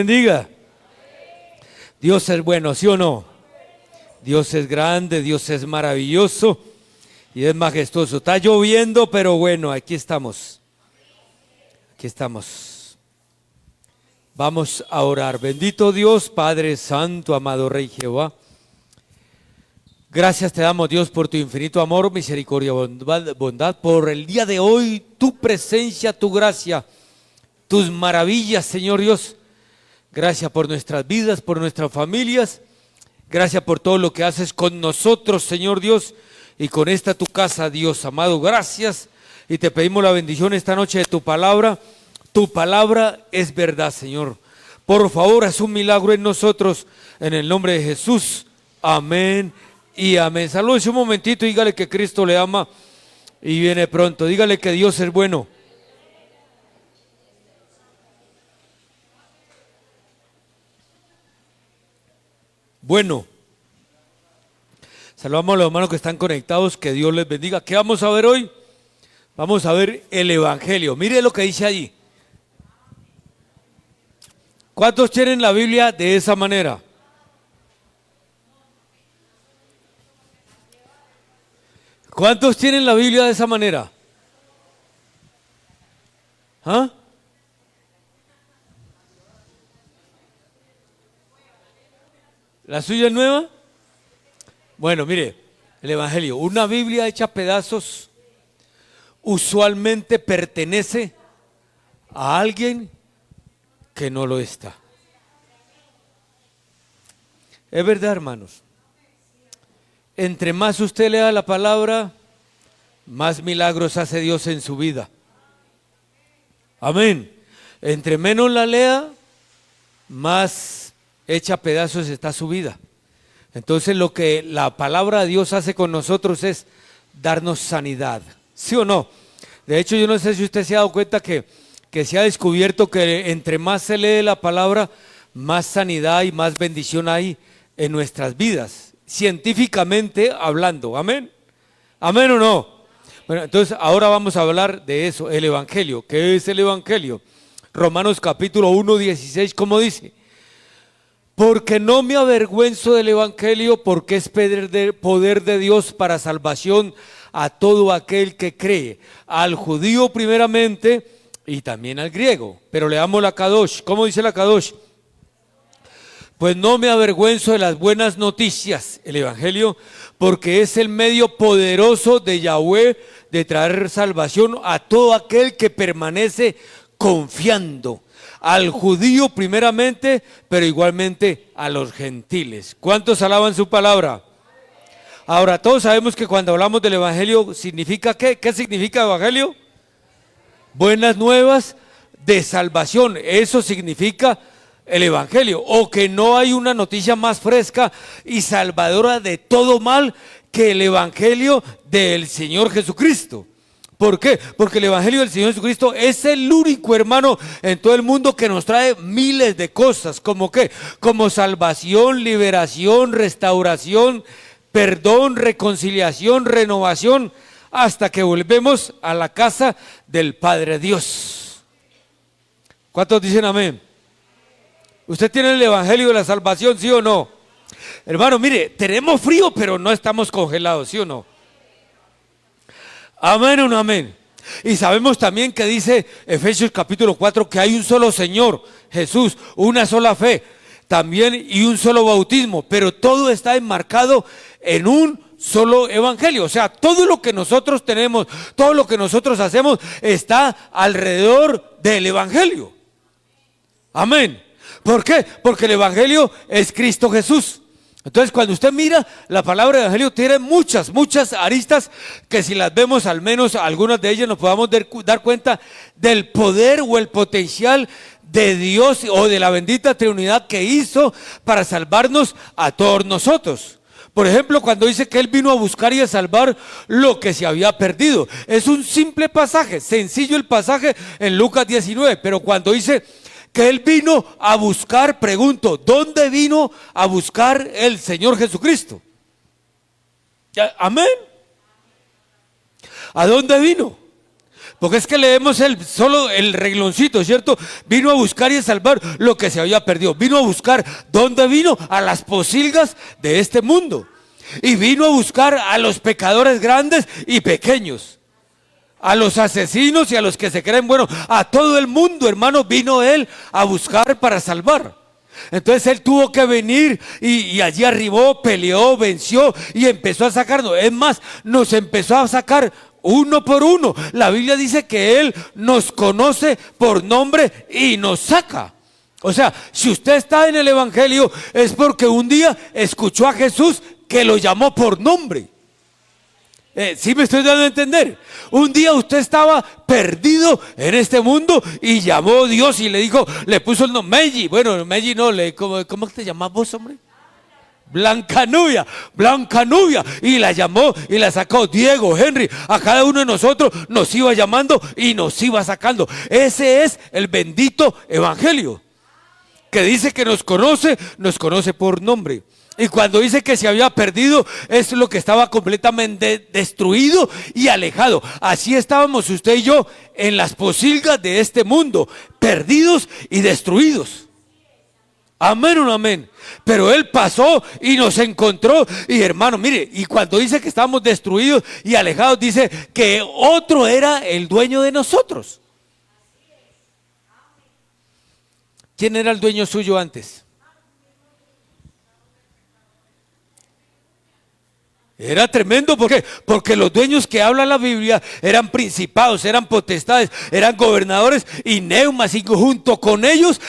Bendiga. Dios es bueno, ¿sí o no? Dios es grande, Dios es maravilloso y es majestuoso. Está lloviendo, pero bueno, aquí estamos. Aquí estamos. Vamos a orar. Bendito Dios, Padre Santo, amado Rey Jehová. Gracias te damos, Dios, por tu infinito amor, misericordia, bondad, por el día de hoy, tu presencia, tu gracia, tus maravillas, Señor Dios. Gracias por nuestras vidas, por nuestras familias. Gracias por todo lo que haces con nosotros, Señor Dios, y con esta tu casa, Dios amado. Gracias y te pedimos la bendición esta noche de tu palabra. Tu palabra es verdad, Señor. Por favor, haz un milagro en nosotros, en el nombre de Jesús. Amén y amén. Salúdese un momentito y dígale que Cristo le ama y viene pronto. Dígale que Dios es bueno. Bueno, saludamos a los hermanos que están conectados, que Dios les bendiga. ¿Qué vamos a ver hoy? Vamos a ver el Evangelio. Mire lo que dice allí. ¿Cuántos tienen la Biblia de esa manera? ¿Cuántos tienen la Biblia de esa manera? ¿Ah? ¿La suya es nueva? Bueno, mire, el Evangelio, una Biblia hecha a pedazos, usualmente pertenece a alguien que no lo está. Es verdad, hermanos. Entre más usted lea la palabra, más milagros hace Dios en su vida. Amén. Entre menos la lea, más hecha a pedazos está su vida. Entonces lo que la palabra de Dios hace con nosotros es darnos sanidad, ¿sí o no? De hecho, yo no sé si usted se ha dado cuenta que se ha descubierto que entre más se lee la palabra, más sanidad y más bendición hay en nuestras vidas, científicamente hablando. Amén. ¿Amén o no? Bueno, entonces ahora vamos a hablar de eso, el Evangelio. ¿Qué es el Evangelio? Romanos capítulo 1, 16, ¿cómo dice? Porque no me avergüenzo del Evangelio, porque es poder de Dios para salvación a todo aquel que cree, al judío primeramente y también al griego. Pero leamos la Kadosh. ¿Cómo dice la Kadosh? Pues no me avergüenzo de las buenas noticias, el Evangelio, porque es el medio poderoso de Yahweh de traer salvación a todo aquel que permanece confiando. Al judío primeramente, pero igualmente a los gentiles. ¿Cuántos alaban su palabra? Ahora, todos sabemos que cuando hablamos del Evangelio, ¿significa qué? ¿Qué significa Evangelio? Buenas nuevas de salvación. Eso significa el Evangelio. O que no hay una noticia más fresca y salvadora de todo mal que el Evangelio del Señor Jesucristo. ¿Por qué? Porque el Evangelio del Señor Jesucristo es el único, hermano, en todo el mundo que nos trae miles de cosas. ¿Como qué? Como salvación, liberación, restauración, perdón, reconciliación, renovación, hasta que volvemos a la casa del Padre Dios. ¿Cuántos dicen amén? ¿Usted tiene el Evangelio de la salvación, sí o no? Hermano, mire, tenemos frío, pero no estamos congelados, ¿sí o no? Amén o no amén. Y sabemos también que dice Efesios capítulo 4 que hay un solo Señor, Jesús, una sola fe, también y un solo bautismo, pero todo está enmarcado en un solo evangelio. O sea, todo lo que nosotros tenemos, todo lo que nosotros hacemos está alrededor del evangelio. Amén. ¿Por qué? Porque el evangelio es Cristo Jesús. Entonces, cuando usted mira, la palabra evangelio tiene muchas aristas que si las vemos, al menos algunas de ellas nos podamos dar cuenta del poder o el potencial de Dios o de la bendita Trinidad que hizo para salvarnos a todos nosotros. Por ejemplo, cuando dice que Él vino a buscar y a salvar lo que se había perdido. Es un simple pasaje, sencillo el pasaje en Lucas 19, pero cuando dice que Él vino a buscar, pregunto, ¿dónde vino a buscar el Señor Jesucristo? Amén. ¿A dónde vino? Porque es que leemos solo el regloncito, ¿cierto? Vino a buscar y a salvar lo que se había perdido. Vino a buscar, ¿dónde vino? A las pocilgas de este mundo. Y vino a buscar a los pecadores grandes y pequeños, a los asesinos y a los que se creen buenos, a todo el mundo, hermano, vino Él a buscar para salvar. Entonces Él tuvo que venir y allí arribó, peleó, venció y empezó a sacarnos. Es más, nos empezó a sacar uno por uno. La Biblia dice que Él nos conoce por nombre y nos saca. O sea, si usted está en el Evangelio es porque un día escuchó a Jesús que lo llamó por nombre. ¿Sí me estoy dando a entender? Un día usted estaba perdido en este mundo y llamó a Dios y le dijo, le puso el nombre, Meji. Bueno, Meji no, ¿cómo te llamás vos, hombre? Blanca Nubia. Y la llamó y la sacó. Diego, Henry, a cada uno de nosotros nos iba llamando y nos iba sacando. Ese es el bendito Evangelio, que dice que nos conoce por nombre. Y cuando dice que se había perdido, es lo que estaba completamente destruido y alejado. Así estábamos usted y yo en las pocilgas de este mundo, perdidos y destruidos. Amén o no amén. Pero Él pasó y nos encontró. Y hermano, mire, y cuando dice que estábamos destruidos y alejados, dice que otro era el dueño de nosotros. ¿Quién era el dueño suyo antes? Era tremendo, ¿por qué? Porque los dueños que habla la Biblia eran principados, eran potestades, eran gobernadores y neumas, y junto con ellos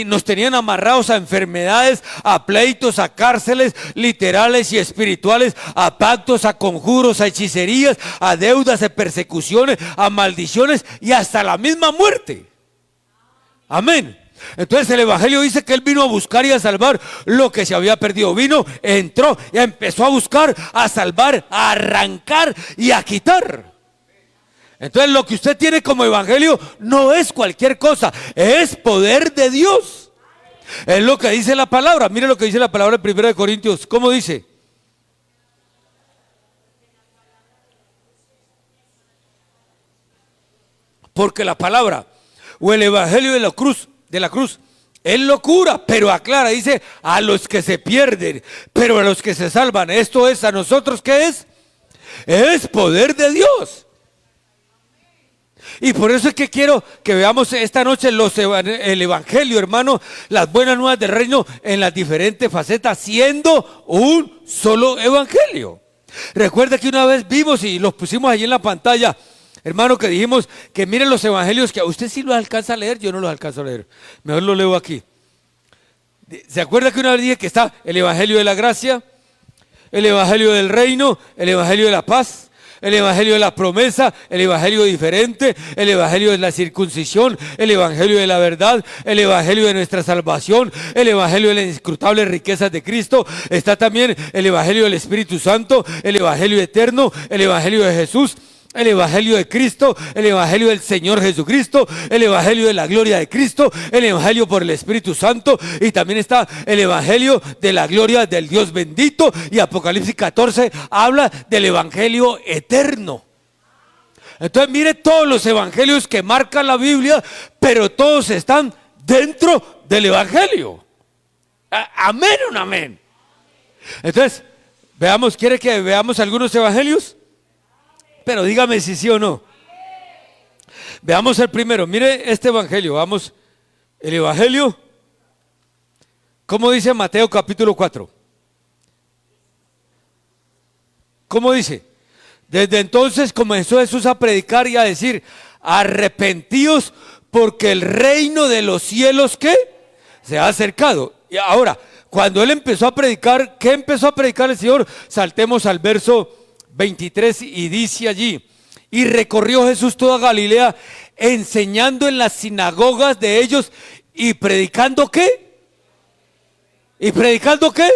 nos tenían amarrados a enfermedades, a pleitos, a cárceles literales y espirituales, a pactos, a conjuros, a hechicerías, a deudas, a persecuciones, a maldiciones y hasta la misma muerte. Amén. Entonces el Evangelio dice que Él vino a buscar y a salvar lo que se había perdido. Entró y empezó a buscar, a salvar, a arrancar y a quitar. Entonces lo que usted tiene como Evangelio no es cualquier cosa, es poder de Dios. Es lo que dice la palabra. Mire lo que dice la palabra en 1 Corintios. ¿Cómo dice? Porque la palabra o el Evangelio de la cruz es locura, pero aclara, dice a los que se pierden, pero a los que se salvan. Esto es a nosotros, ¿qué es? Es poder de Dios. Y por eso es que quiero que veamos esta noche el Evangelio, hermano, las buenas nuevas del reino en las diferentes facetas, siendo un solo Evangelio. Recuerda que una vez vimos y los pusimos allí en la pantalla, hermano, que dijimos que miren los evangelios, que a usted sí los alcanza a leer, yo no los alcanzo a leer. Mejor lo leo aquí. ¿Se acuerda que una vez dije que está el evangelio de la gracia, el evangelio del reino, el evangelio de la paz, el evangelio de la promesa, el evangelio diferente, el evangelio de la circuncisión, el evangelio de la verdad, el evangelio de nuestra salvación, el evangelio de las inescrutables riquezas de Cristo? Está también el evangelio del Espíritu Santo, el evangelio eterno, el evangelio de Jesús, el evangelio de Cristo, el evangelio del Señor Jesucristo, el evangelio de la gloria de Cristo, el evangelio por el Espíritu Santo, y también está el evangelio de la gloria del Dios bendito. Y Apocalipsis 14 habla del evangelio eterno. Entonces mire todos los evangelios que marca la Biblia, pero todos están dentro del evangelio. Amén o no amén. Entonces ¿quiere que veamos algunos evangelios? Pero dígame si sí o no. Veamos el primero. Mire este evangelio. Vamos. El evangelio. ¿Cómo dice Mateo capítulo 4? ¿Cómo dice? Desde entonces comenzó Jesús a predicar y a decir: arrepentíos, porque el reino de los cielos, ¿qué? Se ha acercado. Y ahora, cuando Él empezó a predicar, ¿qué empezó a predicar el Señor? Saltemos al verso 23 y dice allí: y recorrió Jesús toda Galilea, enseñando en las sinagogas de ellos y predicando ¿qué? ¿Y predicando qué?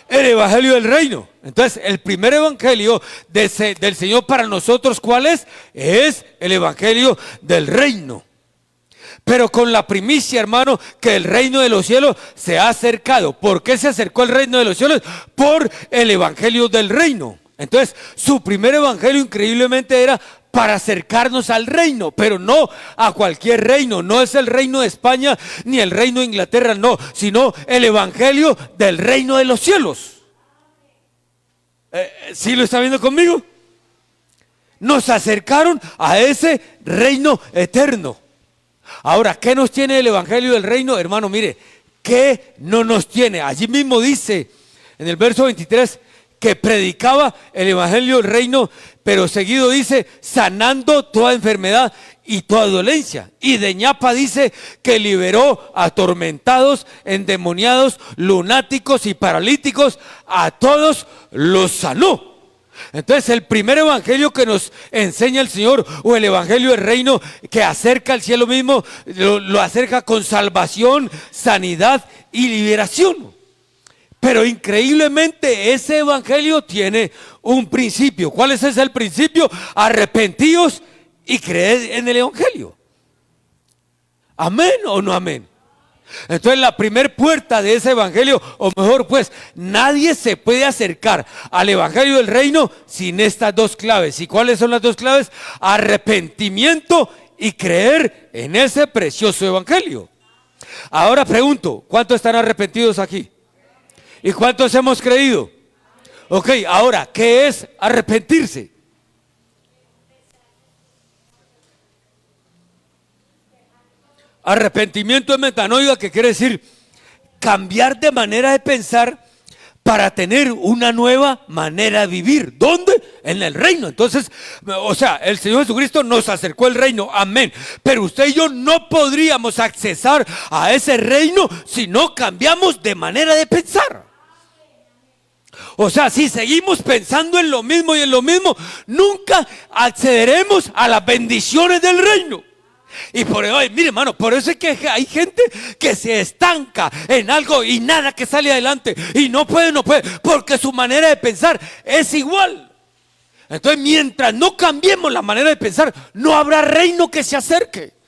El evangelio del reino. Entonces el primer evangelio del Señor para nosotros, ¿cuál es? Es el evangelio del reino. Pero con la primicia, hermano, que el reino de los cielos se ha acercado. ¿Por qué se acercó el reino de los cielos? Por el evangelio del reino. Entonces, su primer evangelio increíblemente era para acercarnos al reino, pero no a cualquier reino. No es el reino de España ni el reino de Inglaterra, no, sino el evangelio del reino de los cielos. ¿Sí lo está viendo conmigo? Nos acercaron a ese reino eterno. Ahora, ¿qué nos tiene el evangelio del reino? Hermano, mire, ¿qué no nos tiene? Allí mismo dice en el verso 23 que predicaba el evangelio del reino, pero seguido dice sanando toda enfermedad y toda dolencia. Y de ñapa dice que liberó a atormentados, endemoniados, lunáticos y paralíticos, a todos los sanó. Entonces el primer evangelio que nos enseña el Señor, o el evangelio del reino, que acerca al cielo mismo, lo acerca con salvación, sanidad y liberación. Pero increíblemente ese evangelio tiene un principio. ¿Cuál es ese el principio? Arrepentíos y creed en el evangelio. ¿Amén o no amén? Entonces la primer puerta de ese evangelio, o mejor pues, nadie se puede acercar al evangelio del reino sin estas dos claves. ¿Y cuáles son las dos claves? Arrepentimiento y creer en ese precioso evangelio. Ahora pregunto, ¿cuántos están arrepentidos aquí? ¿Y cuántos hemos creído? Ok, ahora, ¿qué es arrepentirse? Arrepentimiento es metanoia, que quiere decir cambiar de manera de pensar para tener una nueva manera de vivir. ¿Dónde? En el reino. Entonces, o sea, el Señor Jesucristo nos acercó el reino, amén. Pero usted y yo no podríamos accesar a ese reino si no cambiamos de manera de pensar. O sea, si seguimos pensando en lo mismo y en lo mismo, nunca accederemos a las bendiciones del reino. Y por hoy, mire hermano, por eso es que hay gente que se estanca en algo y nada que sale adelante. Y no puede, porque su manera de pensar es igual. Entonces, mientras no cambiemos la manera de pensar, no habrá reino que se acerque.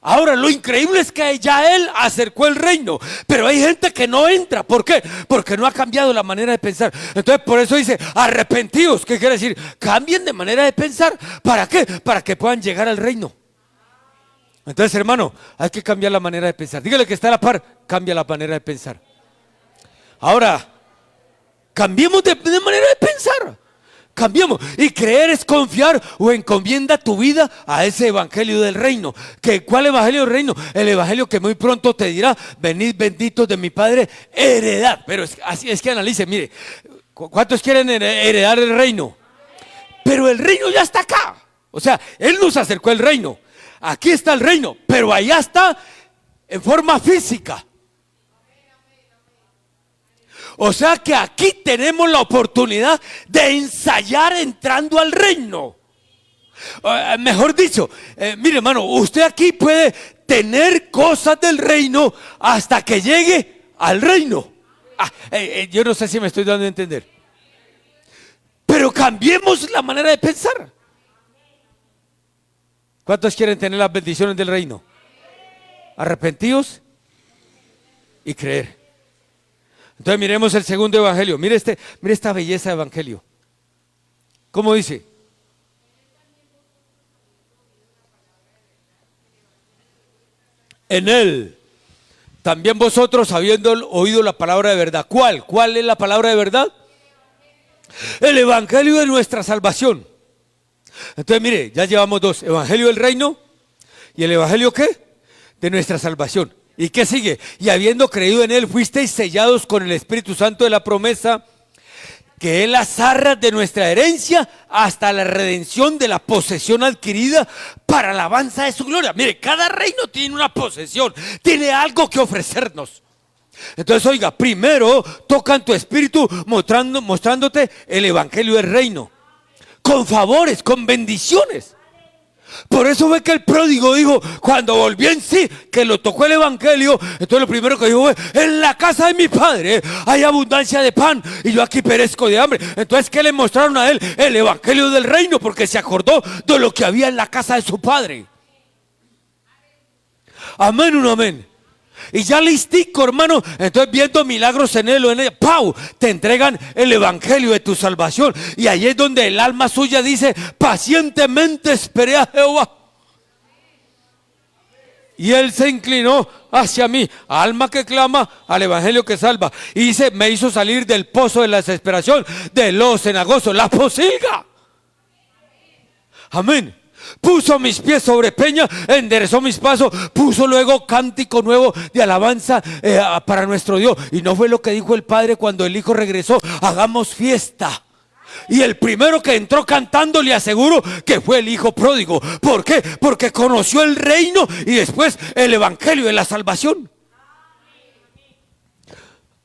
Ahora, lo increíble es que ya Él acercó el reino, pero hay gente que no entra. ¿Por qué? Porque no ha cambiado la manera de pensar. Entonces, por eso dice, arrepentidos. ¿Qué quiere decir? Cambien de manera de pensar. ¿Para qué? Para que puedan llegar al reino. Entonces, hermano, hay que cambiar la manera de pensar. Dígale que está a la par, cambia la manera de pensar. Ahora, cambiemos de manera de pensar. Cambiemos. Y creer es confiar o encomienda tu vida a ese evangelio del reino. ¿Cuál evangelio del reino? El evangelio que muy pronto te dirá: venid benditos de mi Padre, heredad. Pero así es que analice, mire, ¿cuántos quieren heredar el reino? Pero el reino ya está acá. O sea, Él nos acercó el reino. Aquí está el reino, pero allá está en forma física. O sea que aquí tenemos la oportunidad de ensayar entrando al reino. Mejor dicho, mire hermano, usted aquí puede tener cosas del reino hasta que llegue al reino. Yo no sé si me estoy dando a entender. Pero cambiemos la manera de pensar. ¿Cuántos quieren tener las bendiciones del reino? Arrepentidos y creer. Entonces miremos el segundo evangelio. Mire esta belleza de evangelio. ¿Cómo dice? En Él también vosotros, habiendo oído la palabra de verdad. ¿Cuál? ¿Cuál es la palabra de verdad? El evangelio de nuestra salvación. Entonces mire, ya llevamos dos: evangelio del reino y el evangelio ¿qué? De nuestra salvación. ¿Y qué sigue? Y habiendo creído en Él, fuisteis sellados con el Espíritu Santo de la promesa, que es las arras de nuestra herencia hasta la redención de la posesión adquirida para la alabanza de su gloria. Mire, cada reino tiene una posesión, tiene algo que ofrecernos. Entonces, oiga, primero tocan tu espíritu mostrándote el evangelio del reino, con favores, con bendiciones. Por eso ve que el pródigo dijo, cuando volvió en sí, que lo tocó el evangelio, entonces lo primero que dijo fue: en la casa de mi padre hay abundancia de pan y yo aquí perezco de hambre. Entonces, ¿qué le mostraron a él? El evangelio del reino, porque se acordó de lo que había en la casa de su padre. Amén o no amén. Y ya listico, hermano. Entonces, viendo milagros en él o en ella, ¡pau! Te entregan el evangelio de tu salvación. Y ahí es donde el alma suya dice: pacientemente esperé a Jehová, y él se inclinó hacia mí. Alma que clama al evangelio que salva. Y dice: me hizo salir del pozo de la desesperación, del lodo cenagoso, la posilga. Amén. Puso mis pies sobre peña, enderezó mis pasos, puso luego cántico nuevo de alabanza para nuestro Dios. Y no fue lo que dijo el Padre cuando el Hijo regresó: hagamos fiesta. Y el primero que entró cantando, le aseguro que fue el hijo pródigo. ¿Por qué? Porque conoció el reino y después el evangelio de la salvación.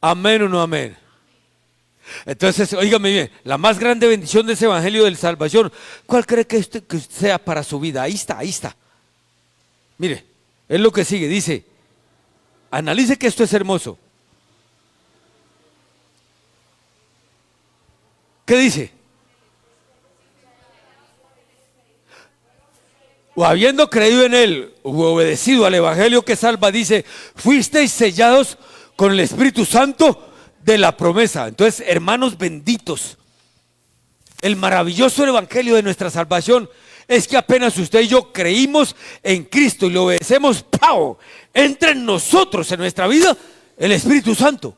Amén o no amén. Entonces, óigame bien, la más grande bendición de ese evangelio de la salvación, ¿cuál cree que sea para su vida? Ahí está, ahí está. Mire, es lo que sigue, dice, analice que esto es hermoso. ¿Qué dice? O habiendo creído en él, o obedecido al evangelio que salva, dice: fuisteis sellados con el Espíritu Santo de la promesa. Entonces, hermanos benditos, el maravilloso evangelio de nuestra salvación es que apenas usted y yo creímos en Cristo y lo obedecemos, ¡pau!, entra en nosotros, en nuestra vida, el Espíritu Santo.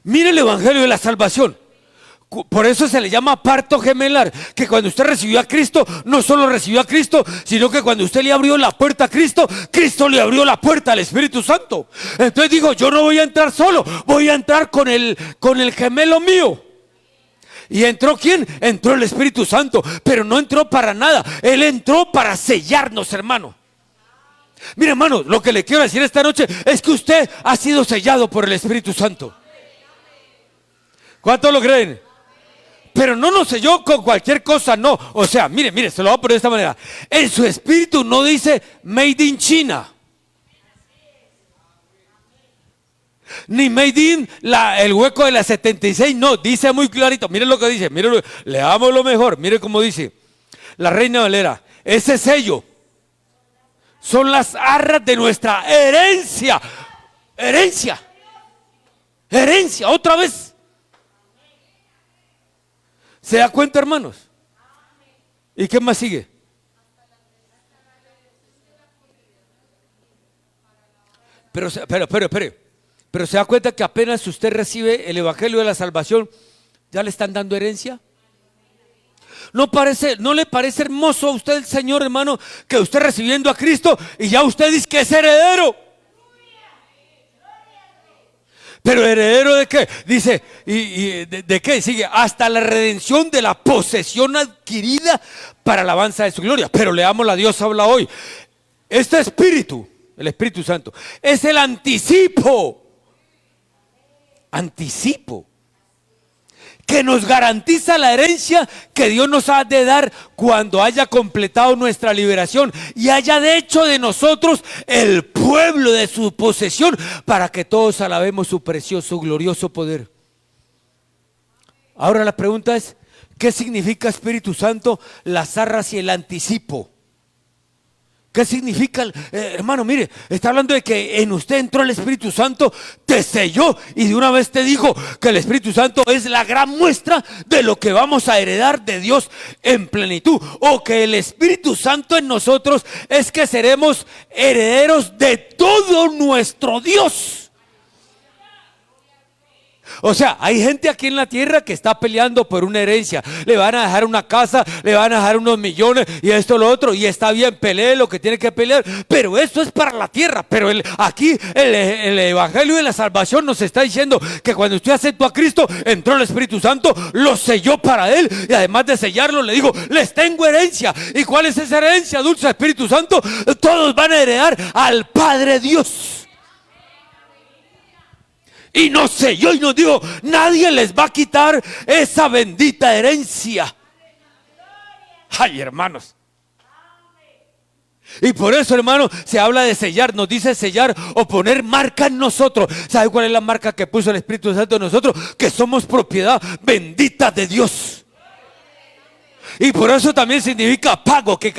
Mire el evangelio de la salvación. Por eso se le llama parto gemelar, que cuando usted recibió a Cristo, no solo recibió a Cristo, sino que cuando usted le abrió la puerta a Cristo, Cristo le abrió la puerta al Espíritu Santo. Entonces dijo: yo no voy a entrar solo, voy a entrar con el gemelo mío. ¿Y entró quién? Entró el Espíritu Santo, pero no entró para nada. Él entró para sellarnos, hermano. Mire, hermano, lo que le quiero decir esta noche es que usted ha sido sellado por el Espíritu Santo. ¿Cuántos lo creen? Pero no nos selló con cualquier cosa, no. O sea, mire, se lo voy a poner de esta manera. En su espíritu no dice Made in China, ni Made in el hueco de la 76, no, dice muy clarito. Mire lo que dice, mire, leamos lo mejor. Mire cómo dice la Reina Valera: ese sello son las arras de nuestra herencia. Herencia, otra vez. ¿Se da cuenta, hermanos? ¿Y qué más sigue? Pero se da cuenta que apenas usted recibe el evangelio de la salvación, ¿ya le están dando herencia? ¿No le parece hermoso a usted el Señor, hermano, que usted recibiendo a Cristo y ya usted dice que es heredero? ¿Pero heredero de qué? Dice, ¿de qué? Sigue: hasta la redención de la posesión adquirida para alabanza de su gloria. Pero leamos, la Dios habla hoy. Este Espíritu, el Espíritu Santo, es el anticipo que nos garantiza la herencia que Dios nos ha de dar cuando haya completado nuestra liberación y haya de hecho de nosotros el pueblo de su posesión, para que todos alabemos su precioso, glorioso poder. Ahora la pregunta es: ¿qué significa Espíritu Santo, las arras y el anticipo? ¿Qué significa, hermano? Mire, está hablando de que en usted entró el Espíritu Santo, te selló y de una vez te dijo que el Espíritu Santo es la gran muestra de lo que vamos a heredar de Dios en plenitud. O que el Espíritu Santo en nosotros es que seremos herederos de todo nuestro Dios. O sea, hay gente aquí en la tierra que está peleando por una herencia. Le van a dejar una casa, le van a dejar unos millones y esto, lo otro. Y está bien, pelee lo que tiene que pelear. Pero eso es para la tierra. Pero aquí el evangelio de la salvación nos está diciendo que cuando usted aceptó a Cristo, entró el Espíritu Santo, lo selló para él. Y además de sellarlo, le digo: les tengo herencia. ¿Y cuál es esa herencia, dulce Espíritu Santo? Todos van a heredar al Padre Dios. Y nos selló y nos dijo: nadie les va a quitar esa bendita herencia. Ay, hermanos. Y por eso, hermano, se habla de sellar. Nos dice sellar o poner marca en nosotros. ¿Sabe cuál es la marca que puso el Espíritu Santo en nosotros? Que somos propiedad bendita de Dios. Y por eso también significa pago, que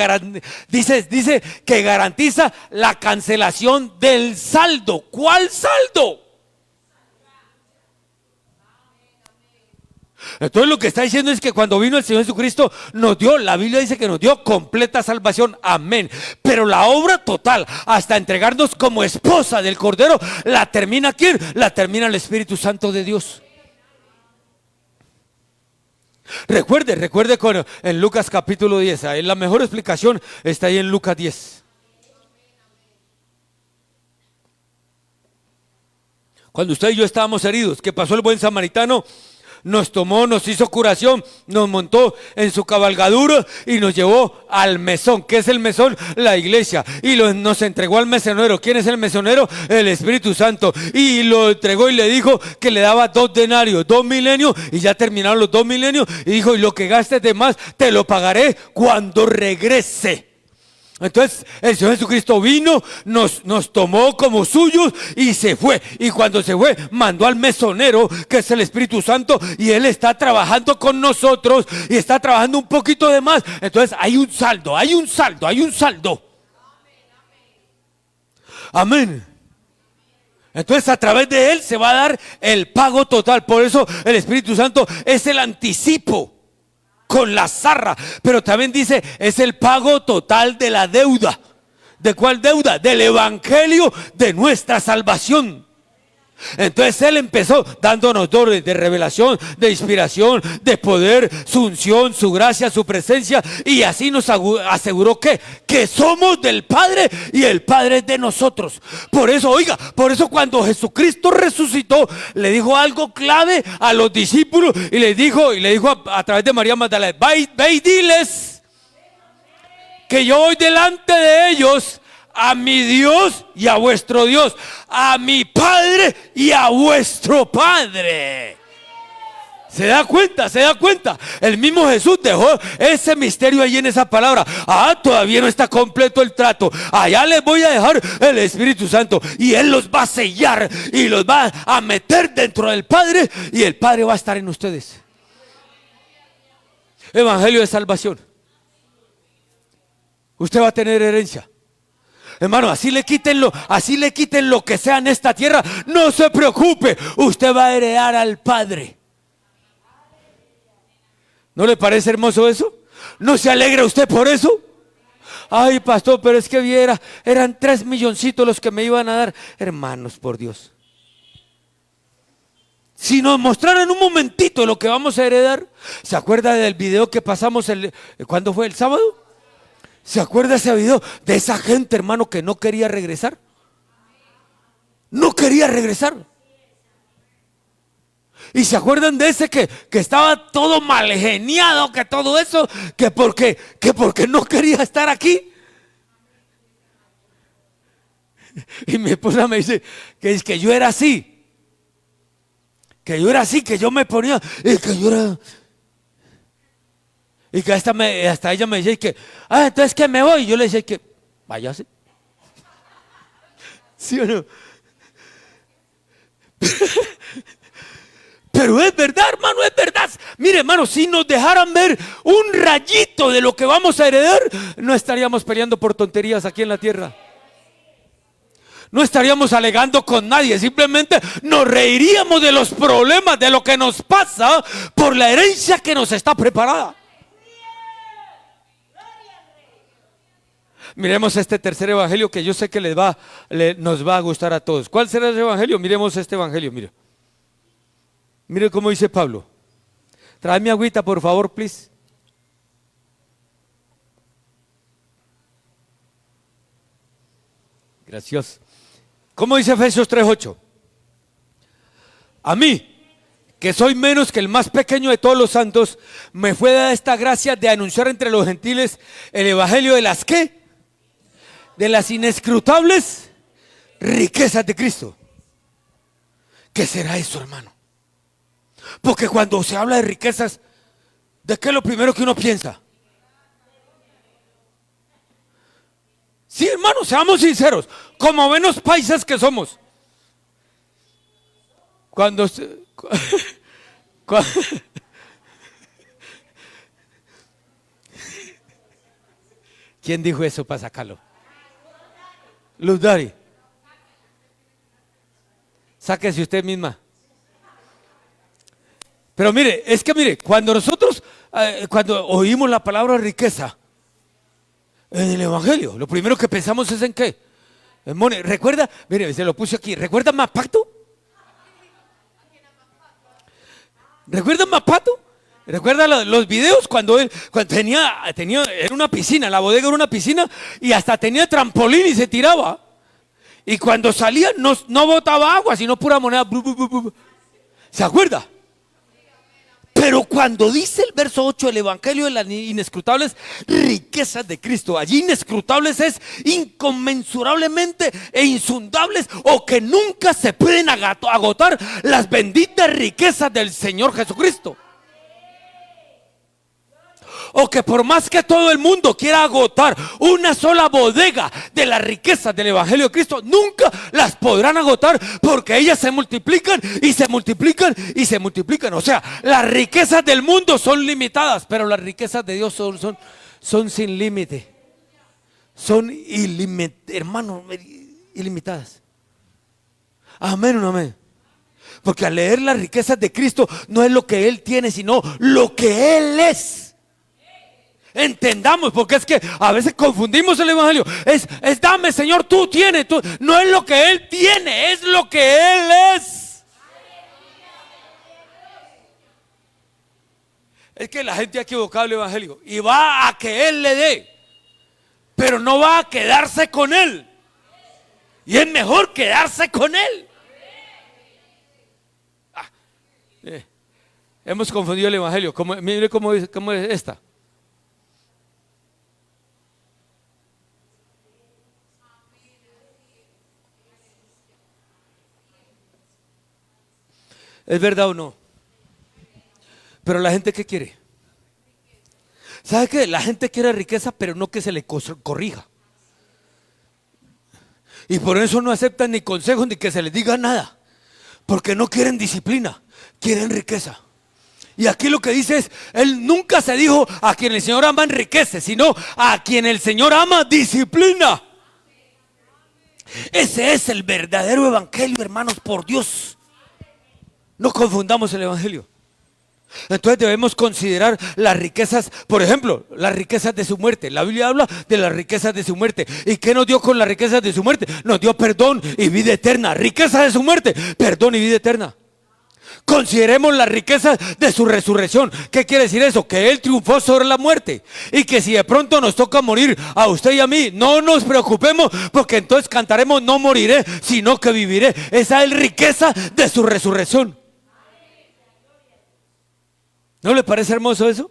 dice que garantiza la cancelación del saldo. ¿Cuál saldo? Entonces lo que está diciendo es que cuando vino el Señor Jesucristo nos dio, la Biblia dice que nos dio completa salvación, amén. Pero la obra total, hasta entregarnos como esposa del Cordero, ¿la termina quién? La termina el Espíritu Santo de Dios. Recuerde en Lucas capítulo 10, la mejor explicación está ahí en Lucas 10. Cuando usted y yo estábamos heridos, ¿qué pasó el buen samaritano? Nos tomó, nos hizo curación, nos montó en su cabalgadura y nos llevó al mesón. ¿Qué es el mesón? La iglesia. Y nos entregó al mesonero. ¿Quién es el mesonero? El Espíritu Santo. Y lo entregó y le dijo que le daba 2 denarios, 2 milenios, y ya terminaron los 2 milenios. Y dijo, y lo que gastes de más te lo pagaré cuando regrese. Entonces el Señor Jesucristo vino, nos tomó como suyos y se fue. Y cuando se fue, mandó al mesonero, que es el Espíritu Santo, y Él está trabajando con nosotros y está trabajando un poquito de más. Entonces hay un saldo, hay un saldo, hay un saldo. Amén. Entonces a través de Él se va a dar el pago total. Por eso el Espíritu Santo es el anticipo con la zarra, pero también dice es el pago total de la deuda. ¿De cuál deuda? Del evangelio de nuestra salvación. Entonces Él empezó dándonos dones de revelación, de inspiración, de poder, su unción, su gracia, su presencia, y así nos aseguró que somos del Padre y el Padre es de nosotros. Por eso, oiga, por eso cuando Jesucristo resucitó, le dijo algo clave a los discípulos y le dijo a través de María Magdalena: ve y diles que yo voy delante de ellos a mi Dios y a vuestro Dios, a mi Padre y a vuestro Padre. ¿Se da cuenta? ¿Se da cuenta? El mismo Jesús dejó ese misterio ahí en esa palabra. Todavía no está completo el trato. Allá les voy a dejar el Espíritu Santo y Él los va a sellar y los va a meter dentro del Padre, y el Padre va a estar en ustedes. Evangelio de salvación. Usted va a tener herencia. Hermano, así le quiten lo que sea en esta tierra, no se preocupe, usted va a heredar al Padre. ¿No le parece hermoso eso? ¿No se alegra usted por eso? Ay, pastor, pero es que eran 3 milloncitos los que me iban a dar. Hermanos, por Dios, si nos mostraran un momentito lo que vamos a heredar. ¿Se acuerda del video que pasamos ¿cuándo fue? ¿El sábado? ¿Se acuerda ese video de esa gente, hermano, que no quería regresar? No quería regresar. Y se acuerdan de ese que estaba todo mal geniado, que todo eso, que porque no quería estar aquí. Y mi esposa me dice que es que yo era así. Que yo era así, que yo me ponía, y que yo era... Y que hasta ella me decía que, entonces que me voy. Y yo le decía que, váyase. ¿Sí o no? Pero es verdad, hermano, es verdad. Mire, hermano, si nos dejaran ver un rayito de lo que vamos a heredar, no estaríamos peleando por tonterías aquí en la tierra. No estaríamos alegando con nadie, simplemente nos reiríamos de los problemas, de lo que nos pasa, por la herencia que nos está preparada. Miremos este tercer evangelio que yo sé que nos va a gustar a todos. ¿Cuál será el evangelio? Miremos este evangelio, mire cómo dice Pablo. Tráeme agüita, por favor, please. Gracias. ¿Cómo dice Efesios 3:8? A mí, que soy menos que el más pequeño de todos los santos, me fue dada esta gracia de anunciar entre los gentiles el evangelio de las ¿qué? De las inescrutables riquezas de Cristo. ¿Qué será eso, hermano? Porque cuando se habla de riquezas, ¿de qué es lo primero que uno piensa? Sí, hermano, seamos sinceros, como buenos paisas que somos. ¿Quién dijo eso para sacarlo? Luz Dari. Sáquese usted misma. Pero mire, es que mire, cuando nosotros, cuando oímos la palabra riqueza en el Evangelio, lo primero que pensamos es en qué. En money. Recuerda, mire, se lo puse aquí. ¿Recuerda Mapato? ¿Recuerda Mapato? ¿Recuerda los videos cuando él tenía, era una piscina, la bodega era una piscina y hasta tenía trampolín y se tiraba? Y cuando salía no botaba agua, sino pura moneda. ¿Se acuerda? Pero cuando dice el verso 8 del Evangelio de las inescrutables riquezas de Cristo, allí inescrutables es inconmensurablemente e insondables, o que nunca se pueden agotar las benditas riquezas del Señor Jesucristo. O que por más que todo el mundo quiera agotar una sola bodega de las riquezas del Evangelio de Cristo, nunca las podrán agotar, porque ellas se multiplican y se multiplican y se multiplican. O sea, las riquezas del mundo son limitadas, pero las riquezas de Dios son sin límite. Son hermano, ilimitadas. Amén o amén. Porque al leer las riquezas de Cristo no es lo que Él tiene, sino lo que Él es. Entendamos, porque es que a veces confundimos el Evangelio. Es dame, Señor, tú tienes. No es lo que Él tiene, es lo que Él es. Es que la gente ha equivocado el Evangelio y va a que Él le dé, pero no va a quedarse con Él. Y es mejor quedarse con Él. Hemos confundido el Evangelio. Mire cómo es esta. ¿Es verdad o no? Pero la gente, ¿qué quiere? ¿Sabe qué? La gente quiere riqueza, pero no que se le corrija. Y por eso no aceptan ni consejos ni que se les diga nada, porque no quieren disciplina, quieren riqueza. Y aquí lo que dice es, Él nunca se dijo a quien el Señor ama enriquece, sino a quien el Señor ama disciplina. Ese es el verdadero Evangelio, hermanos, por Dios. No confundamos el Evangelio. Entonces debemos considerar las riquezas, por ejemplo, las riquezas de su muerte. La Biblia habla de las riquezas de su muerte. ¿Y qué nos dio con las riquezas de su muerte? Nos dio perdón y vida eterna. Riqueza de su muerte, perdón y vida eterna. Consideremos las riquezas de su resurrección. ¿Qué quiere decir eso? Que Él triunfó sobre la muerte, y que si de pronto nos toca morir a usted y a mí, no nos preocupemos, porque entonces cantaremos: no moriré, sino que viviré. Esa es la riqueza de su resurrección. ¿No le parece hermoso eso?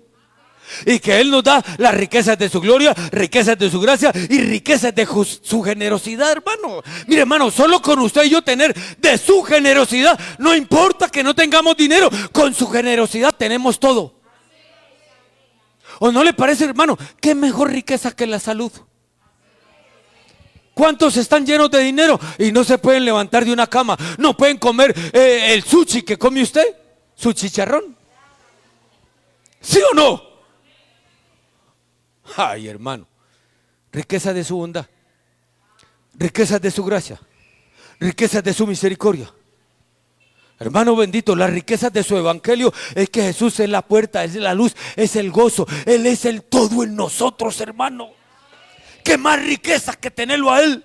Y que Él nos da las riquezas de su gloria, riquezas de su gracia y riquezas de su generosidad, hermano. Mire, hermano, solo con usted y yo tener de su generosidad, no importa que no tengamos dinero, con su generosidad tenemos todo. ¿O no le parece, hermano? ¿Qué mejor riqueza que la salud? ¿Cuántos están llenos de dinero y no se pueden levantar de una cama? No pueden comer el sushi que come usted, su chicharrón. ¿Sí o no? Ay, hermano, riquezas de su bondad, riquezas de su gracia, riquezas de su misericordia. Hermano bendito, las riquezas de su evangelio es que Jesús es la puerta, es la luz, es el gozo. Él es el todo en nosotros, hermano. ¿Qué más riquezas que tenerlo a Él?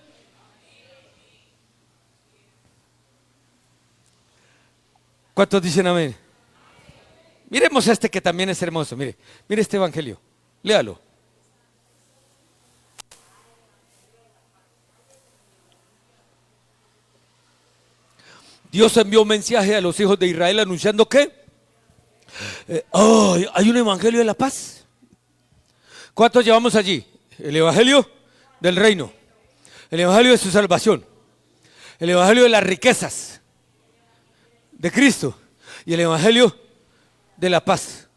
¿Cuántos dicen amén? Miremos este que también es hermoso. Mire este evangelio, léalo. Dios envió un mensaje a los hijos de Israel anunciando que hay un evangelio de la paz. ¿Cuántos llevamos allí? El evangelio del reino, el evangelio de su salvación, el evangelio de las riquezas de Cristo y el evangelio de la paz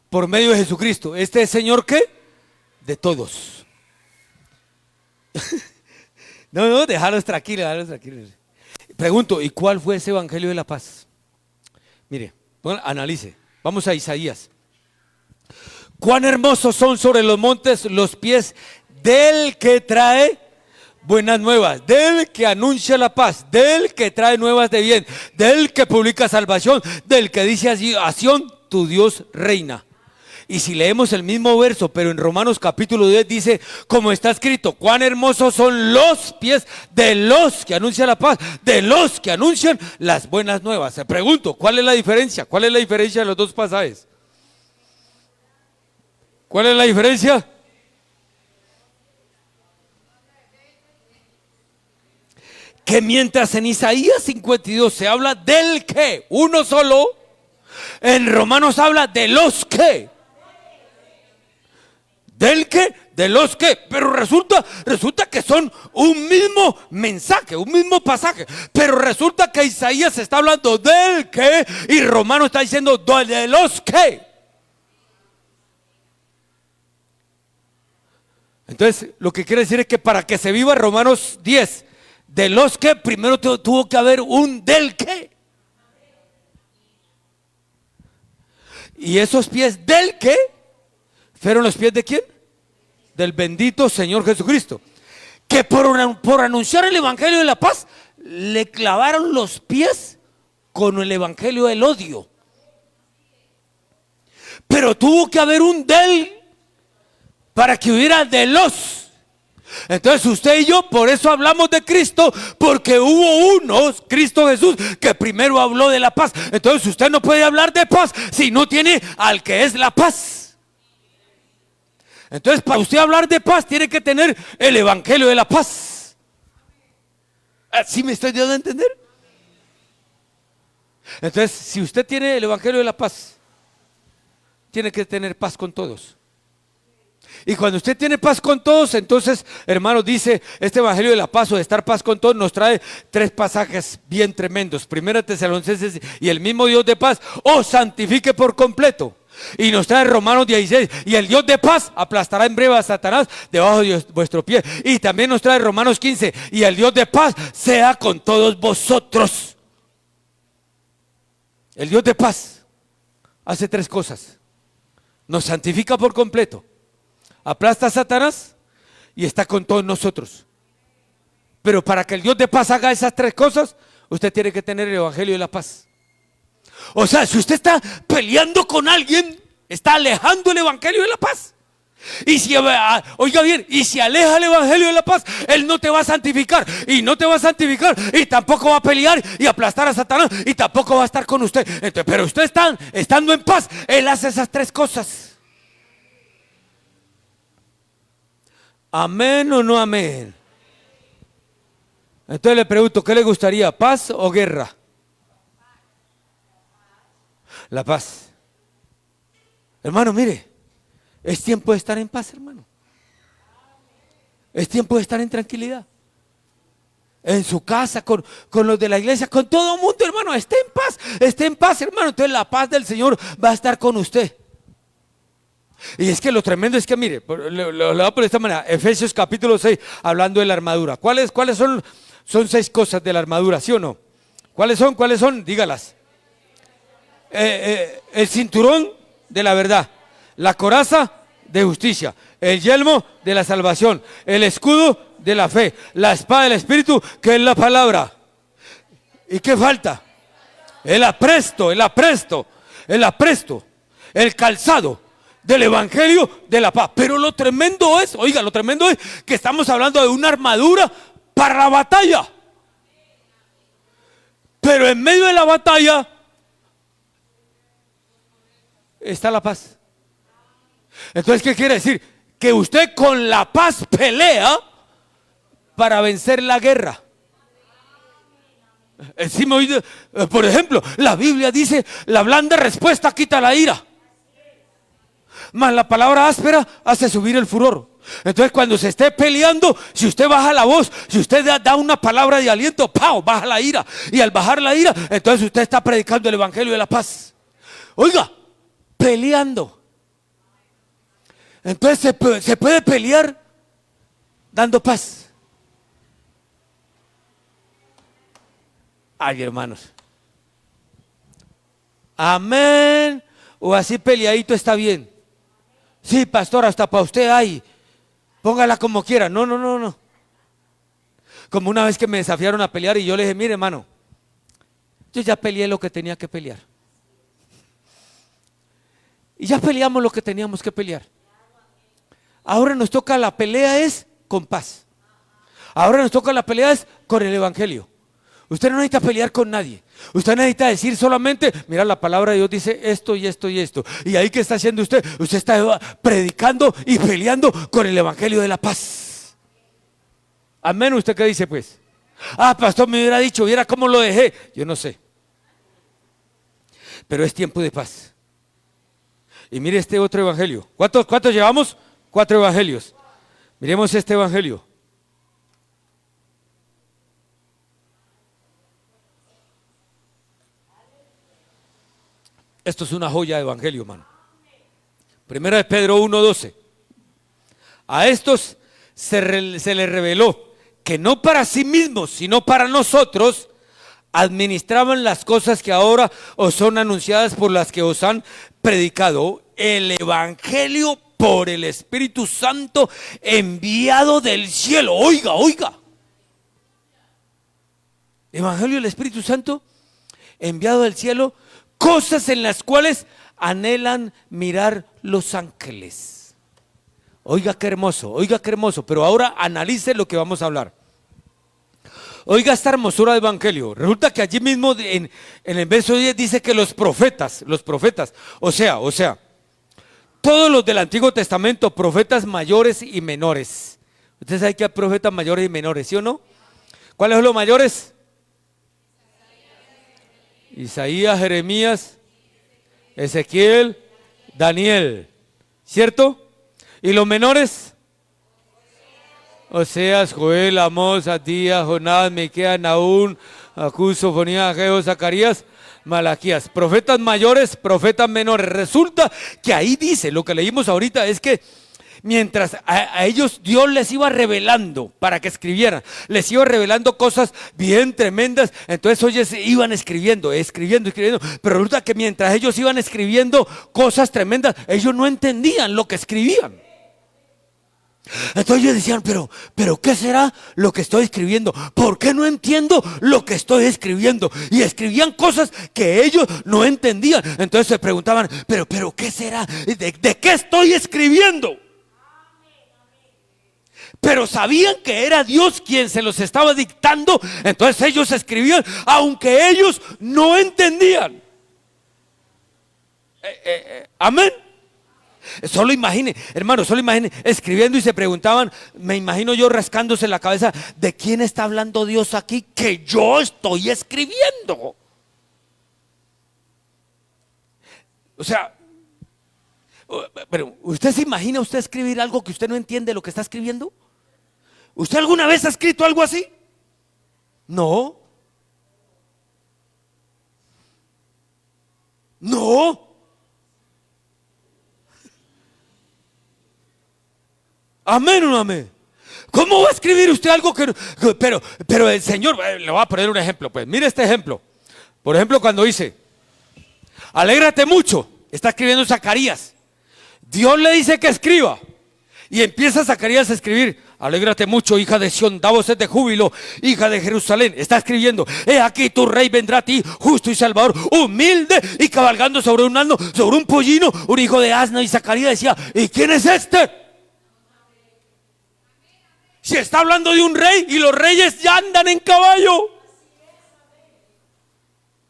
por medio de Jesucristo. Este es Señor, ¿qué? De todos. No, déjalos tranquilos, Pregunto, ¿y cuál fue ese evangelio de la paz? Mire, analice. Vamos a Isaías. Cuán hermosos son sobre los montes los pies del que trae buenas nuevas, del que anuncia la paz, del que trae nuevas de bien, del que publica salvación, del que dice a Sión, tu Dios reina. Y si leemos el mismo verso, pero en Romanos capítulo 10 dice, como está escrito, cuán hermosos son los pies de los que anuncian la paz, de los que anuncian las buenas nuevas. Se pregunto, ¿cuál es la diferencia? ¿Cuál es la diferencia de los dos pasajes? ¿Cuál es la diferencia? Que mientras en Isaías 52 se habla del que, uno solo, en Romanos habla de los que. ¿Del qué? De los que. Pero resulta que son un mismo mensaje, un mismo pasaje. Pero resulta que Isaías está hablando del que y Romano está diciendo de los que. Entonces, lo que quiere decir es que para que se viva Romanos 10, de los que, primero tuvo que haber un del que. Y esos pies del que fueron los pies de ¿quién? Del bendito Señor Jesucristo, que por anunciar el evangelio de la paz le clavaron los pies con el evangelio del odio. Pero tuvo que haber un del para que hubiera de los. Entonces usted y yo por eso hablamos de Cristo, porque hubo unos, Cristo Jesús, que primero habló de la paz. Entonces usted no puede hablar de paz si no tiene al que es la paz. Entonces, para usted hablar de paz, tiene que tener el evangelio de la paz. ¿Sí me estoy dando a entender? Entonces, si usted tiene el evangelio de la paz, tiene que tener paz con todos. Y cuando usted tiene paz con todos, entonces, hermanos, dice este evangelio de la paz o de estar paz con todos, nos trae tres pasajes bien tremendos. Primera Tesalonicenses, y el mismo Dios de paz os santifique por completo. Y nos trae Romanos 16, y el Dios de paz aplastará en breve a Satanás debajo de vuestro pie. Y también nos trae Romanos 15, y el Dios de paz sea con todos vosotros. El Dios de paz hace tres cosas: nos santifica por completo, aplasta a Satanás y está con todos nosotros. Pero para que el Dios de paz haga esas tres cosas, usted tiene que tener el evangelio de la paz. O sea, si usted está peleando con alguien, está alejando el evangelio de la paz. Y si, oiga bien, y si aleja el evangelio de la paz, él no te va a santificar. Y no te va a santificar, y tampoco va a pelear y aplastar a Satanás, y tampoco va a estar con usted. Entonces, pero usted estando en paz, él hace esas tres cosas. ¿Amén o no amén? Entonces le pregunto, ¿qué le gustaría? ¿Paz o guerra? La paz. Hermano, mire, es tiempo de estar en paz, hermano. Es tiempo de estar en tranquilidad. En su casa, con los de la iglesia, con todo el mundo, hermano. Esté en paz, hermano. Entonces la paz del Señor va a estar con usted. Y es que lo tremendo es que, mire, lo voy a poner de esta manera. Efesios capítulo 6, hablando de la armadura. ¿Cuáles son? Son 6 cosas de la armadura, ¿sí o no? ¿Cuáles son? Dígalas. El cinturón de la verdad, la coraza de justicia, el yelmo de la salvación, el escudo de la fe, la espada del Espíritu, que es la palabra. ¿Y qué falta? El apresto, el calzado del evangelio de la paz. Pero lo tremendo es que estamos hablando de una armadura para la batalla. Pero en medio de la batalla está la paz. Entonces, ¿qué quiere decir? Que usted con la paz pelea para vencer la guerra. Por ejemplo, la Biblia dice: la blanda respuesta quita la ira, mas la palabra áspera hace subir el furor. Entonces, cuando se esté peleando, si usted baja la voz, si usted da una palabra de aliento, ¡pau!, baja la ira. Y al bajar la ira, entonces usted está predicando el evangelio de la paz. Oiga, peleando. Entonces se puede pelear dando paz. Ay, hermanos. Amén. O así peleadito está bien. Sí, pastor, hasta para usted hay. póngala como quiera. No, no, no, no. Como una vez que me desafiaron a pelear y yo le dije, mire hermano, yo ya peleé lo que tenía que pelear. Y ya peleamos lo que teníamos que pelear. Ahora nos toca la pelea es con paz. Ahora nos toca la pelea es con el evangelio. Usted no necesita pelear con nadie. Usted necesita decir solamente, mira, la palabra de Dios dice esto y esto y esto. Y ahí, ¿qué está haciendo usted? Usted está predicando y peleando con el evangelio de la paz. Amén. ¿Usted qué dice pues? Ah, pastor, me hubiera dicho, viera cómo lo dejé. Yo no sé. Pero es tiempo de paz. Y mire este otro evangelio. ¿Cuántos llevamos? 4 evangelios. Miremos este evangelio. Esto es una joya de evangelio, hermano. Primera de Pedro 1:12. A estos se les reveló que no para sí mismos, sino para nosotros, administraban las cosas que ahora os son anunciadas por las que os han predicado, el evangelio por el Espíritu Santo enviado del cielo. Oiga, oiga. Evangelio del Espíritu Santo enviado del cielo, cosas en las cuales anhelan mirar los ángeles. Oiga qué hermoso, pero ahora analice lo que vamos a hablar. Oiga esta hermosura de evangelio. Resulta que allí mismo en el verso 10 dice que los profetas, o sea, todos los del Antiguo Testamento, profetas mayores y menores. Usted sabe que hay profetas mayores y menores, ¿sí o no? ¿Cuáles son los mayores? Isaías, Jeremías, Ezequiel, Daniel, ¿cierto? ¿Y los menores? Oseas, Joel, Amós, Abdías, Jonás, Miqueas, Nahum, Habacuc, Sofonías, Ageo, Zacarías, Malaquías. Profetas mayores, profetas menores. Resulta que ahí dice, lo que leímos ahorita es que mientras a ellos Dios les iba revelando para que escribieran, les iba revelando cosas bien tremendas, entonces ellos iban escribiendo, pero resulta que mientras ellos iban escribiendo cosas tremendas, ellos no entendían lo que escribían. Entonces ellos decían, pero ¿qué será lo que estoy escribiendo? ¿Por qué no entiendo lo que estoy escribiendo? Y escribían cosas que ellos no entendían. Entonces se preguntaban, pero ¿qué será? ¿De qué estoy escribiendo? Pero sabían que era Dios quien se los estaba dictando. Entonces ellos escribían, aunque ellos no entendían. Amén. Solo imagine, hermano, escribiendo y se preguntaban, me imagino yo rascándose la cabeza, ¿de quién está hablando Dios aquí que yo estoy escribiendo? O sea, pero ¿usted se imagina usted escribir algo que usted no entiende lo que está escribiendo? ¿Usted alguna vez ha escrito algo así? No. No. Amén o no amén. ¿Cómo va a escribir usted algo que pero el Señor, le voy a poner un ejemplo, pues mire este ejemplo. Por ejemplo, cuando dice, alégrate mucho, está escribiendo Zacarías. Dios le dice que escriba y empieza Zacarías a escribir, alégrate mucho, hija de Sión, da voces de júbilo, hija de Jerusalén. Está escribiendo, he aquí tu rey vendrá a ti, justo y salvador, humilde y cabalgando sobre un asno, sobre un pollino, un hijo de asno. Y Zacarías decía, ¿y quién es este? Si está hablando de un rey y los reyes ya andan en caballo.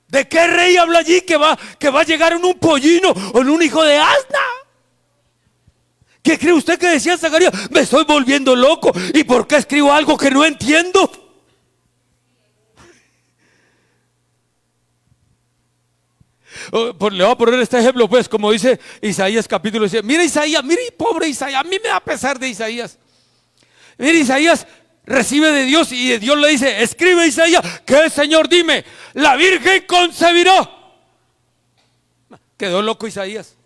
¿De qué rey habla allí que va a llegar en un pollino o en un hijo de asna? ¿Qué cree usted que decía Zacarías? Me estoy volviendo loco. ¿Y por qué escribo algo que no entiendo? Le voy a poner este ejemplo, pues, como dice Isaías capítulo 7. Mira Isaías, mire pobre Isaías, a mí me da pesar de Isaías. Mira, Isaías recibe de Dios y de Dios le dice, escribe Isaías, que Señor dime, la Virgen concebirá. Quedó loco Isaías.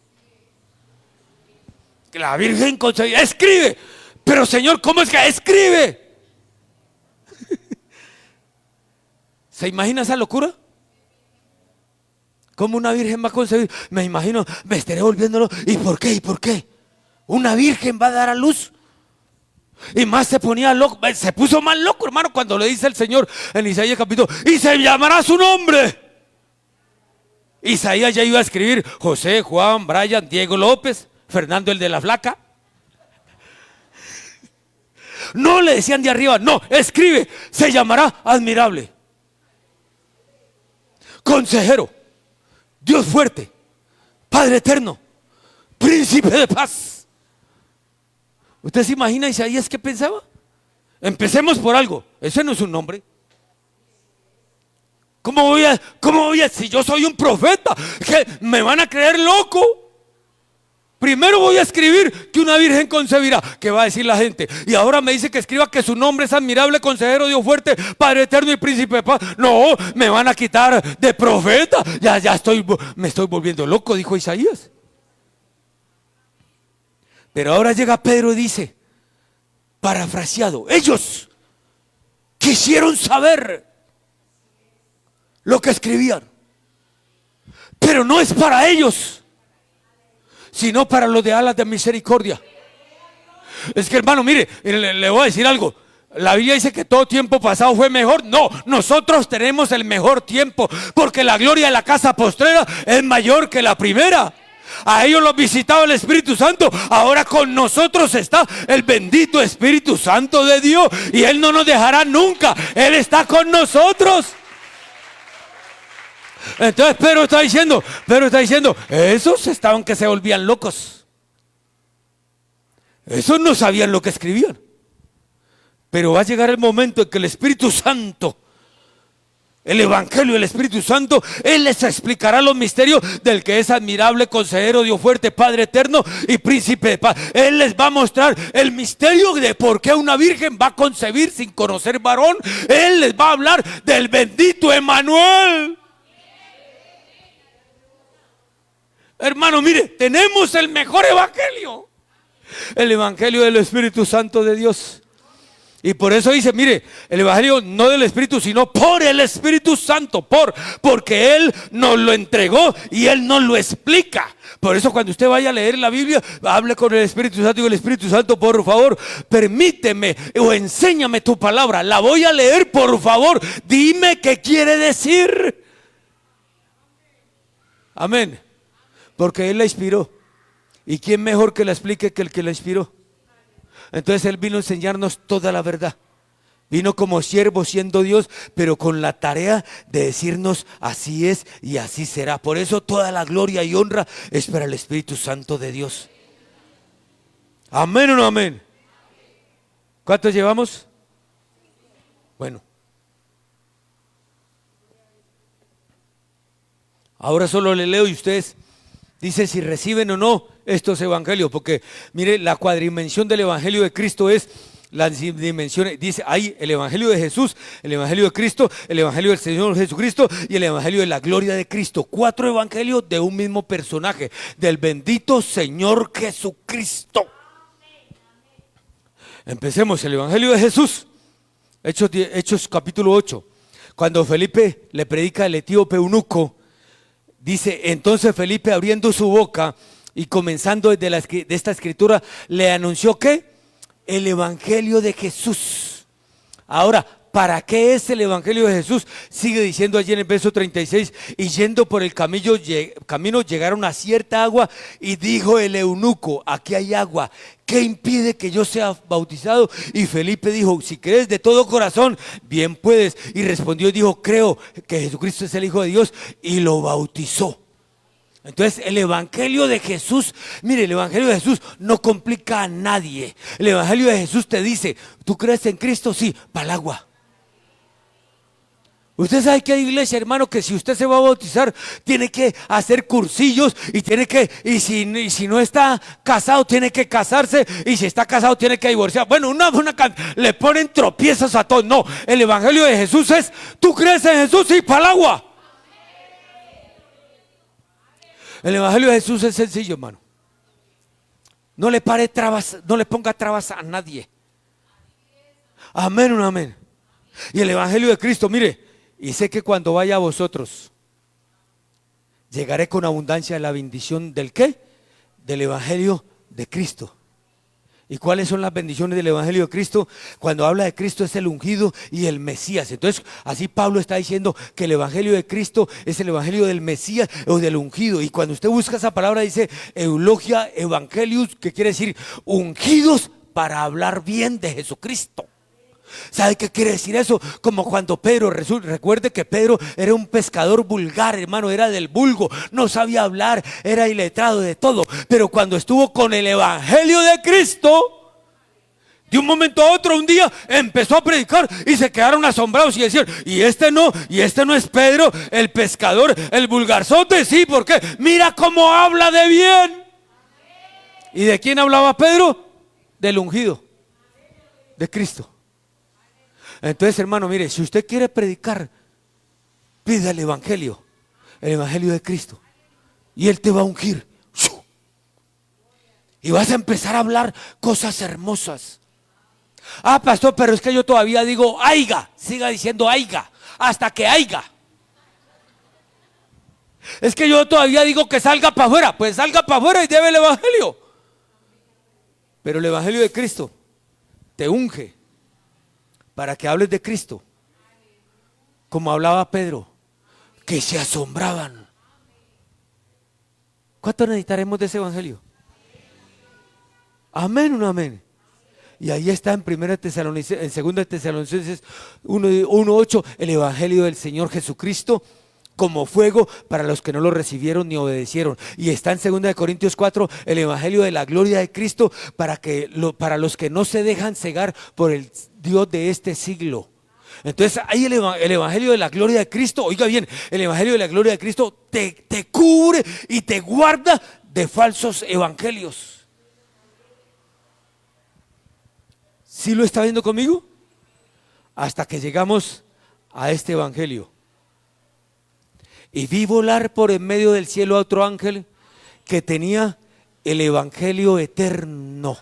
Que la Virgen concebirá, escribe. Pero Señor, ¿cómo es que escribe? ¿Se imagina esa locura? ¿Cómo una virgen va a concebir? Me imagino, me estaré volviéndolo. ¿Y por qué? ¿Una virgen va a dar a luz? Y más se ponía loco, se puso más loco, hermano, cuando le dice el Señor en Isaías capítulo, y se llamará su nombre. Isaías ya iba a escribir José, Juan, Brian, Diego López, Fernando el de la flaca. No le decían de arriba, no, escribe, se llamará admirable, consejero, Dios fuerte, Padre eterno, príncipe de paz. ¿Usted se imagina Isaías qué pensaba? Empecemos por algo. Ese no es un nombre. ¿Cómo voy a, si yo soy un profeta, que me van a creer loco? Primero voy a escribir que una virgen concebirá. ¿Qué va a decir la gente? Y ahora me dice que escriba que su nombre es admirable, consejero, Dios fuerte, Padre eterno y príncipe de paz. No, me van a quitar de profeta. Me estoy volviendo loco, dijo Isaías. Pero ahora llega Pedro y dice, parafraseado, ellos quisieron saber lo que escribían, pero no es para ellos, sino para los de alas de misericordia. Es que, hermano, mire, le voy a decir algo. La Biblia dice que todo tiempo pasado fue mejor. No, nosotros tenemos el mejor tiempo, porque la gloria de la casa postrera es mayor que la primera. A ellos los visitaba el Espíritu Santo. Ahora con nosotros está el bendito Espíritu Santo de Dios, y Él no nos dejará nunca. Él está con nosotros. Entonces Pedro está diciendo, esos estaban que se volvían locos. Esos no sabían lo que escribían. Pero va a llegar el momento en que el Espíritu Santo, el Evangelio del Espíritu Santo, Él les explicará los misterios del que es admirable, consejero, Dios fuerte, Padre eterno y príncipe de paz. Él les va a mostrar el misterio de por qué una virgen va a concebir sin conocer varón. Él les va a hablar del bendito Emmanuel. Hermano, mire, tenemos el mejor evangelio, el evangelio del Espíritu Santo de Dios. Y por eso dice, mire, el evangelio no del Espíritu, sino por el Espíritu Santo, porque Él nos lo entregó y Él nos lo explica. Por eso cuando usted vaya a leer la Biblia, hable con el Espíritu Santo y diga, el Espíritu Santo, por favor, permíteme o enséñame tu palabra. La voy a leer, por favor, dime qué quiere decir. Amén. Porque Él la inspiró. ¿Y quién mejor que la explique que el que la inspiró? Entonces Él vino a enseñarnos toda la verdad. Vino como siervo siendo Dios, pero con la tarea de decirnos así es y así será. Por eso toda la gloria y honra es para el Espíritu Santo de Dios. ¿Amén o no amén? ¿Cuántos llevamos? Bueno. Ahora solo le leo y ustedes dicen si reciben o no estos evangelios, porque mire, la cuadrimensión del evangelio de Cristo es las dimensiones. Dice ahí el evangelio de Jesús, el evangelio de Cristo, el evangelio del Señor Jesucristo y el evangelio de la gloria de Cristo. 4 evangelios de un mismo personaje, del bendito Señor Jesucristo. Empecemos el evangelio de Jesús. Hechos capítulo 8. Cuando Felipe le predica al etíope eunuco, dice, entonces Felipe abriendo su boca y comenzando desde esta escritura, le anunció ¿qué? El evangelio de Jesús. Ahora, ¿para qué es el evangelio de Jesús? Sigue diciendo allí en el verso 36, y yendo por el camino llegaron a cierta agua, y dijo el eunuco, aquí hay agua, ¿qué impide que yo sea bautizado? Y Felipe dijo, si crees de todo corazón, bien puedes. Y respondió y dijo, creo que Jesucristo es el Hijo de Dios, y lo bautizó. Entonces el evangelio de Jesús, mire, el evangelio de Jesús no complica a nadie. El evangelio de Jesús te dice, ¿tú crees en Cristo? Sí, para el agua. Usted sabe que hay iglesia, hermano, que si usted se va a bautizar, tiene que hacer cursillos y si no está casado, tiene que casarse, y si está casado, tiene que divorciar. Bueno, le ponen tropiezos a todos. No, el evangelio de Jesús es, ¿tú crees en Jesús? Sí, para el agua. El evangelio de Jesús es sencillo, hermano. No le pare trabas, no le ponga trabas a nadie. Amén o no amén. Y el evangelio de Cristo, mire, y sé que cuando vaya a vosotros, llegaré con abundancia a la bendición del ¿qué? Del evangelio de Cristo. ¿Y cuáles son las bendiciones del Evangelio de Cristo? Cuando habla de Cristo es el ungido y el Mesías. Entonces, así Pablo está diciendo que el Evangelio de Cristo es el Evangelio del Mesías o del ungido. Y cuando usted busca esa palabra dice eulogia evangelius, que quiere decir ungidos para hablar bien de Jesucristo. ¿Sabe qué quiere decir eso? Como cuando Pedro, recuerde que Pedro era un pescador vulgar, hermano, era del vulgo, no sabía hablar, era iletrado de todo. Pero cuando estuvo con el Evangelio de Cristo, de un momento a otro, un día empezó a predicar y se quedaron asombrados y decían, y este no es Pedro, el pescador, el vulgarzote. Sí, ¿por qué? Mira cómo habla de bien. ¿Y de quién hablaba Pedro? Del ungido, de Cristo. Entonces, hermano, mire, si usted quiere predicar, pida el Evangelio de Cristo, y Él te va a ungir. Y vas a empezar a hablar cosas hermosas. Ah, pastor, pero es que yo todavía digo aiga. Siga diciendo aiga, hasta que aiga. Es que yo todavía digo que salga para afuera. Pues salga para afuera y debe el Evangelio. Pero el Evangelio de Cristo te unge para que hables de Cristo, como hablaba Pedro, que se asombraban. ¿Cuánto necesitaremos de ese Evangelio? Amén, un amén. Y ahí está en 2 Tesalonicenses 1:8, el Evangelio del Señor Jesucristo como fuego para los que no lo recibieron ni obedecieron. Y está en 2 Corintios 4, el Evangelio de la gloria de Cristo para los que no se dejan cegar por el Dios de este siglo. Entonces ahí el Evangelio de la gloria de Cristo, oiga bien, el Evangelio de la gloria de Cristo te cubre y te guarda de falsos evangelios. ¿Sí lo está viendo conmigo? Hasta que llegamos a este Evangelio. Y vi volar por en medio del cielo a otro ángel que tenía el Evangelio eterno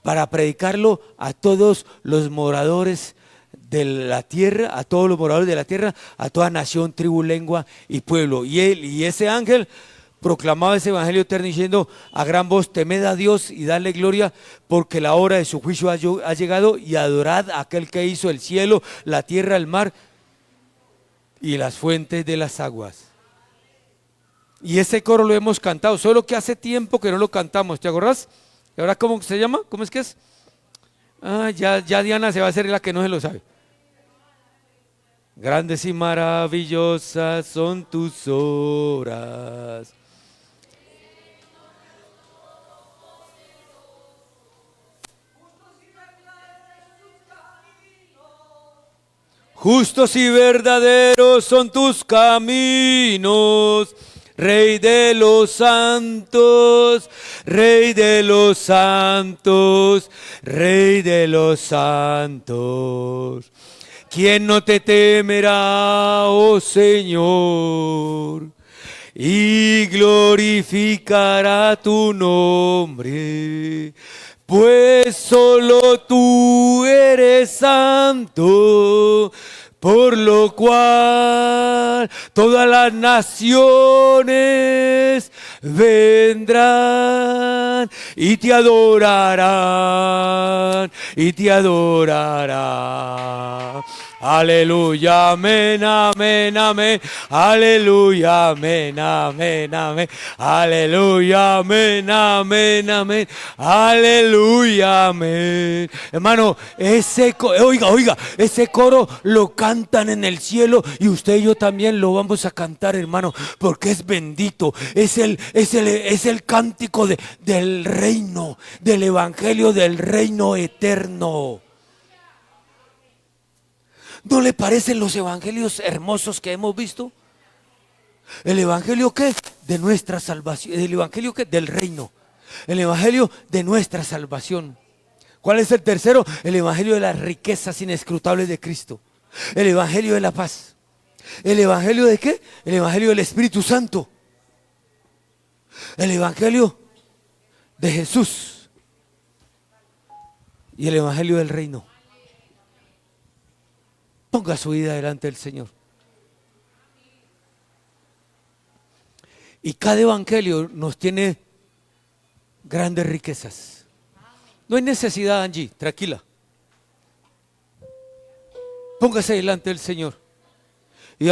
para predicarlo a todos los moradores de la tierra, a todos los moradores de la tierra, a toda nación, tribu, lengua y pueblo. Y ese ángel proclamaba ese Evangelio eterno diciendo a gran voz: temed a Dios y dadle gloria, porque la hora de su juicio ha llegado, y adorad a aquel que hizo el cielo, la tierra, el mar y las fuentes de las aguas. Y ese coro lo hemos cantado, solo que hace tiempo que no lo cantamos, ¿te acordás? ¿Y ahora cómo se llama? ¿Cómo es que es? Ah, ya Diana se va a hacer la que no se lo sabe. Grandes y maravillosas son tus obras. Justos y verdaderos son tus caminos, Rey de los santos, Rey de los santos, Rey de los santos. ¿Quién no te temerá, oh Señor? Y glorificará tu nombre, pues solo tú eres santo, por lo cual todas las naciones vendrán y te adorarán, y te adorarán. Aleluya, amén, amén, amén. Aleluya, amén, amén, amén. Aleluya, amén, amén, amén. Aleluya, amén. Hermano, oiga, ese coro lo cantan en el cielo y usted y yo también lo vamos a cantar, hermano, porque es bendito. Es el cántico del reino, del evangelio del reino eterno. ¿No le parecen los evangelios hermosos que hemos visto? ¿El evangelio qué? De nuestra salvación. ¿El evangelio qué? Del reino. El evangelio de nuestra salvación. ¿Cuál es el tercero? El evangelio de las riquezas inescrutables de Cristo. El evangelio de la paz. ¿El evangelio de qué? El evangelio del Espíritu Santo. El evangelio de Jesús. Y el evangelio del reino. Ponga su vida delante del Señor. Y cada evangelio nos tiene grandes riquezas. No hay necesidad, Angie, tranquila. Póngase delante del Señor.